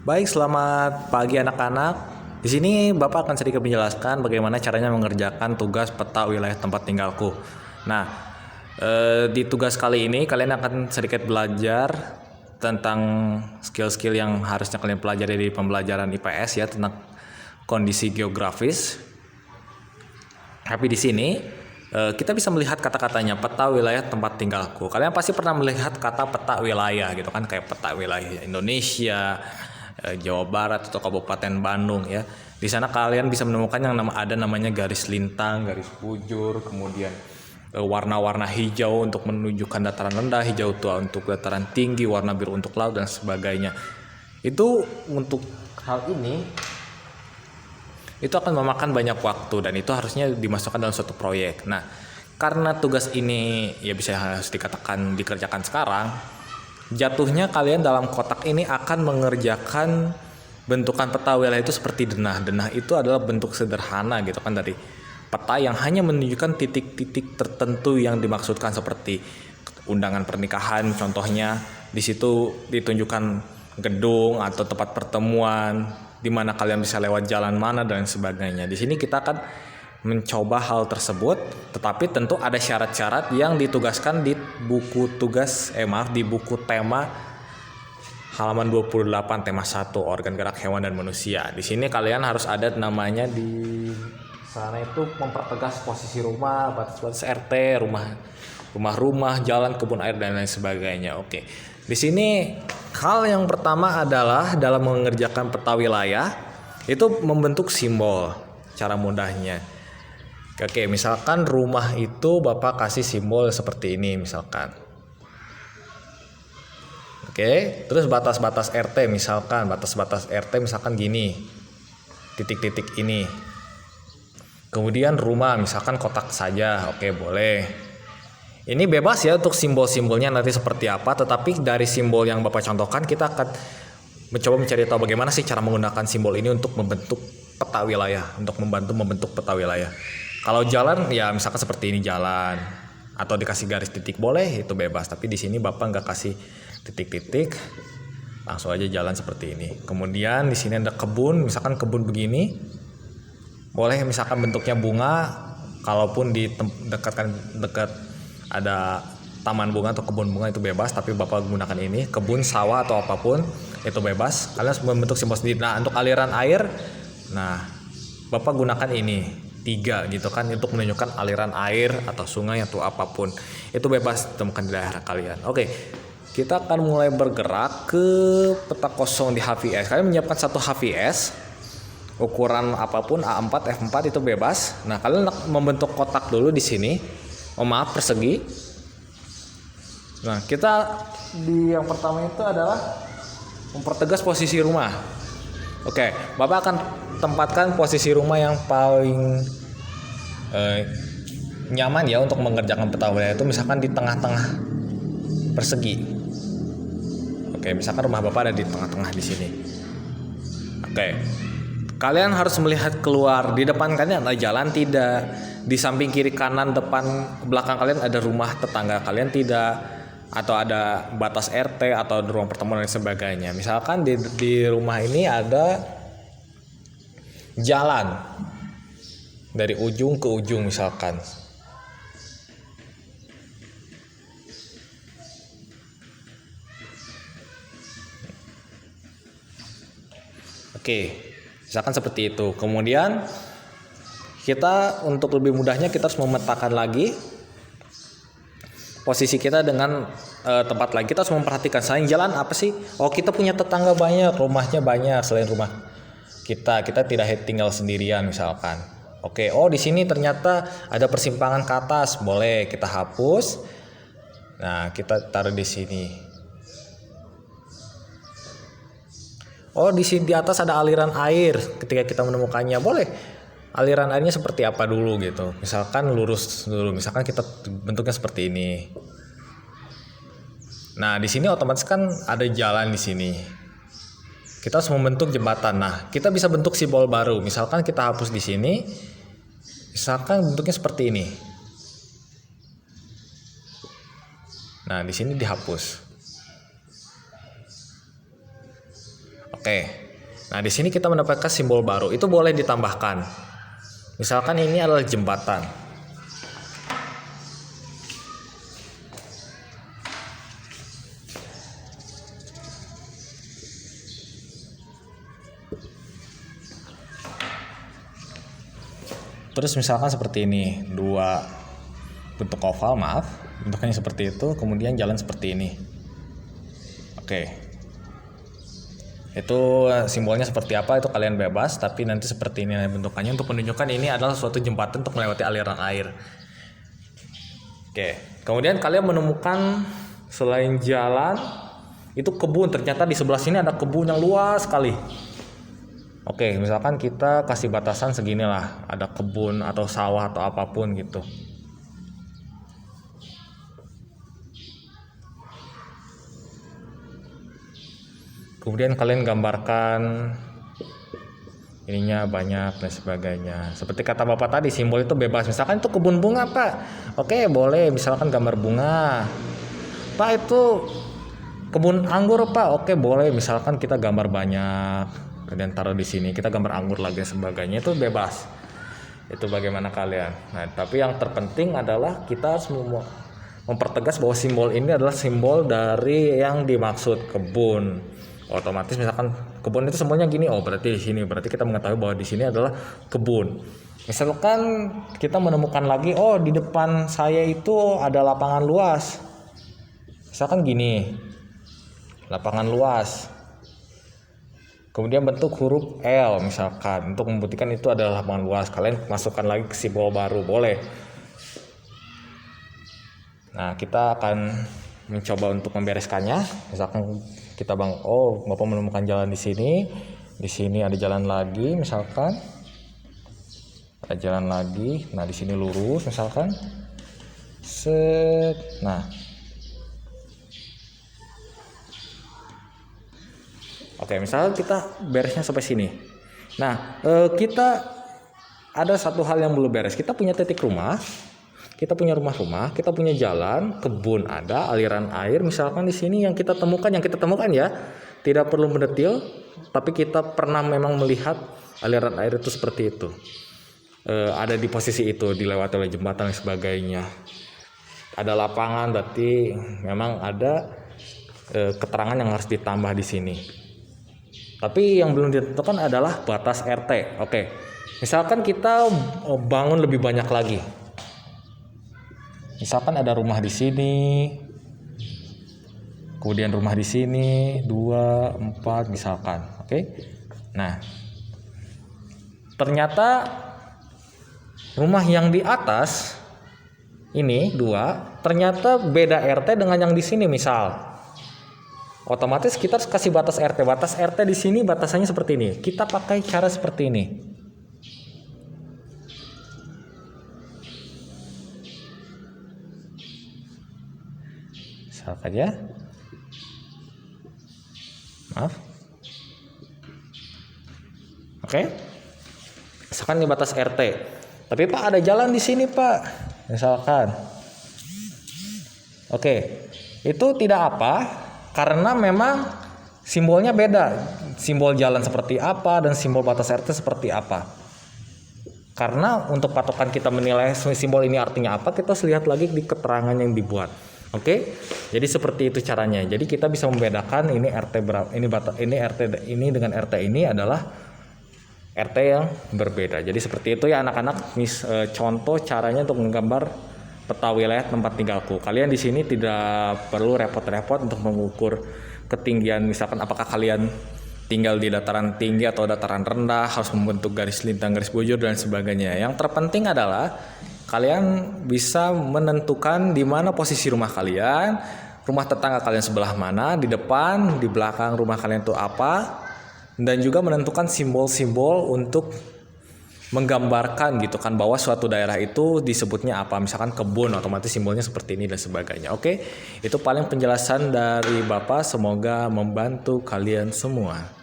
Baik, selamat pagi anak-anak. Di sini Bapak akan sedikit menjelaskan bagaimana caranya mengerjakan tugas peta wilayah tempat tinggalku. Nah, di tugas kali ini kalian akan sedikit belajar tentang skill-skill yang harusnya kalian pelajari di pembelajaran IPS ya, tentang kondisi geografis. Tapi di sini kita bisa melihat kata-katanya peta wilayah tempat tinggalku. Kalian pasti pernah melihat kata peta wilayah gitu kan, kayak peta wilayah Indonesia, Jawa Barat atau Kabupaten Bandung ya. Di sana kalian bisa menemukan yang namanya garis lintang, garis bujur, kemudian warna-warna hijau untuk menunjukkan dataran rendah, hijau tua untuk dataran tinggi, warna biru untuk laut dan sebagainya. Itu untuk hal ini itu akan memakan banyak waktu dan itu harusnya dimasukkan dalam suatu proyek. Nah, karena tugas ini ya bisa harus dikatakan dikerjakan sekarang, jatuhnya kalian dalam kotak ini akan mengerjakan bentukan peta wilayah itu seperti denah. Denah itu adalah bentuk sederhana gitu kan dari peta yang hanya menunjukkan titik-titik tertentu yang dimaksudkan, seperti undangan pernikahan contohnya. Di situ ditunjukkan gedung atau tempat pertemuan, di mana kalian bisa lewat jalan mana dan sebagainya. Di sini kita akan mencoba hal tersebut, tetapi tentu ada syarat-syarat yang ditugaskan di buku di buku tema halaman 28 tema 1 organ gerak hewan dan manusia. Di sini kalian harus ada namanya di sana itu mempertegas posisi rumah, batas-batas RT, rumah-rumah, jalan, kebun air dan lain sebagainya. Oke. Di sini hal yang pertama adalah dalam mengerjakan peta wilayah itu membentuk simbol. Cara mudahnya, oke, misalkan rumah itu Bapak kasih simbol seperti ini misalkan. Oke, terus batas-batas RT misalkan, misalkan gini, titik-titik ini. Kemudian rumah misalkan kotak saja, oke boleh. Ini bebas ya untuk simbol-simbolnya nanti seperti apa, tetapi dari simbol yang Bapak contohkan kita akan mencoba mencari tahu bagaimana sih cara menggunakan simbol ini untuk membentuk peta wilayah, untuk membantu membentuk peta wilayah. Kalau jalan ya misalkan seperti ini jalan, atau dikasih garis titik boleh, itu bebas. Tapi di sini Bapak nggak kasih titik-titik, langsung aja jalan seperti ini. Kemudian di sini ada kebun, misalkan kebun begini, boleh misalkan bentuknya bunga, kalaupun di dekat ada taman bunga atau kebun bunga itu bebas, tapi Bapak gunakan ini. Kebun, sawah atau apapun itu bebas, kalian harus membentuk simbol sendiri. Nah, untuk aliran air, nah Bapak gunakan ini 3 gitu kan, untuk menunjukkan aliran air atau sungai atau apapun. Itu bebas ditemukan di daerah kalian. Oke, kita akan mulai bergerak ke peta kosong di HVS. Kalian menyiapkan satu HVS ukuran apapun, A4, F4 itu bebas. Nah, kalian membentuk kotak dulu di sini. Maaf, persegi. Nah, kita di yang pertama itu adalah mempertegas posisi rumah. Oke, Bapak akan tempatkan posisi rumah yang paling nyaman ya untuk mengerjakan peta wilayah itu, misalkan di tengah-tengah persegi. Oke, misalkan rumah Bapak ada di tengah-tengah di sini. Oke. Kalian harus melihat keluar. Di depan kalian ada jalan tidak? Di samping kiri kanan depan belakang kalian ada rumah tetangga kalian tidak? Atau ada batas RT atau ruang pertemuan dan sebagainya. Misalkan di rumah ini ada jalan dari ujung ke ujung misalkan. Oke. Misalkan seperti itu. Kemudian kita untuk lebih mudahnya kita harus memetakan lagi posisi kita dengan tempat lain. Kita harus memperhatikan selain jalan apa sih? Oh, kita punya tetangga banyak, rumahnya banyak selain rumah kita. Kita tidak tinggal sendirian misalkan. Oke, oh di sini ternyata ada persimpangan ke atas, boleh kita hapus. Nah, kita taruh di sini. Oh, di sini di atas ada aliran air. Ketika kita menemukannya, boleh aliran airnya seperti apa dulu gitu. Misalkan lurus dulu. Misalkan kita bentuknya seperti ini. Nah, di sini otomatis kan ada jalan di sini. Kita harus membentuk jembatan. Nah, kita bisa bentuk simbol baru. Misalkan kita hapus di sini. Misalkan bentuknya seperti ini. Nah, di sini dihapus. Oke. Nah, di sini kita mendapatkan simbol baru. Itu boleh ditambahkan. Misalkan ini adalah jembatan. Terus misalkan seperti ini, dua bentuk oval, maaf, bentuknya seperti itu, kemudian jalan seperti ini. Oke. Itu simbolnya seperti apa itu kalian bebas, tapi nanti seperti ini bentukannya untuk menunjukkan ini adalah suatu jembatan untuk melewati aliran air. Oke. Kemudian kalian menemukan selain jalan itu kebun, ternyata di sebelah sini ada kebun yang luas sekali. Oke, misalkan kita kasih batasan segini lah, ada kebun atau sawah atau apapun gitu. Kemudian kalian gambarkan ininya banyak dan sebagainya. Seperti kata Bapak tadi, simbol itu bebas. Misalkan itu kebun bunga, Pak. Oke, boleh. Misalkan gambar bunga. Pak, itu kebun anggur, Pak. Oke, boleh. Misalkan kita gambar banyak. Kemudian taruh di sini, kita gambar anggur lagi dan sebagainya, itu bebas. Itu bagaimana kalian. Nah, tapi yang terpenting adalah kita harus mempertegas bahwa simbol ini adalah simbol dari yang dimaksud kebun. Otomatis misalkan kebun itu semuanya gini, oh berarti di sini, berarti kita mengetahui bahwa di sini adalah kebun. Misalkan kita menemukan lagi, oh di depan saya itu ada lapangan luas. Misalkan gini, lapangan luas. Kemudian bentuk huruf L misalkan untuk membuktikan itu adalah lapangan luas. Kalian masukkan lagi ke simbol baru, boleh. Nah, kita akan mencoba untuk membereskannya. Misalkan kita Bapak menemukan jalan di sini. Di sini ada jalan lagi misalkan. Ada jalan lagi. Nah, di sini lurus misalkan. Set. Nah, oke, misalnya kita beresnya sampai sini. Nah, kita ada satu hal yang belum beres. Kita punya titik rumah, kita punya rumah-rumah, kita punya jalan, kebun ada, aliran air. Misalkan di sini yang kita temukan ya, tidak perlu mendetil, tapi kita pernah memang melihat aliran air itu seperti itu. Ada di posisi itu, dilewati oleh jembatan dan sebagainya. Ada lapangan, berarti memang ada keterangan yang harus ditambah di sini. Tapi yang belum ditentukan adalah batas RT. Oke. Misalkan kita bangun lebih banyak lagi. Misalkan ada rumah di sini. Kemudian rumah di sini 2, 4 misalkan. Oke. Nah. Ternyata rumah yang di atas ini 2 ternyata beda RT dengan yang di sini misal. Otomatis kita harus kasih batas RT. Batas RT di sini batasannya seperti ini. Kita pakai cara seperti ini. Misalkan ya. Maaf. Oke. Misalkan ini batas RT. Tapi Pak ada jalan di sini, Pak. Misalkan. Oke. Itu tidak apa. Karena memang simbolnya beda. Simbol jalan seperti apa dan simbol batas RT seperti apa. Karena untuk patokan kita menilai simbol ini artinya apa, kita harus lihat lagi di keterangan yang dibuat. Oke? Jadi seperti itu caranya. Jadi kita bisa membedakan ini RT berapa, ini RT ini dengan RT ini adalah RT yang berbeda. Jadi seperti itu ya anak-anak. Contoh caranya untuk menggambar peta wilayah tempat tinggalku. Kalian di sini tidak perlu repot-repot untuk mengukur ketinggian, misalkan apakah kalian tinggal di dataran tinggi atau dataran rendah, harus membentuk garis lintang, garis bujur dan sebagainya. Yang terpenting adalah kalian bisa menentukan di mana posisi rumah kalian, rumah tetangga kalian sebelah mana, di depan, di belakang rumah kalian itu apa, dan juga menentukan simbol-simbol untuk menggambarkan gitu kan bahwa suatu daerah itu disebutnya apa, misalkan kebun, otomatis simbolnya seperti ini dan sebagainya. Oke, itu paling penjelasan dari Bapak, semoga membantu kalian semua.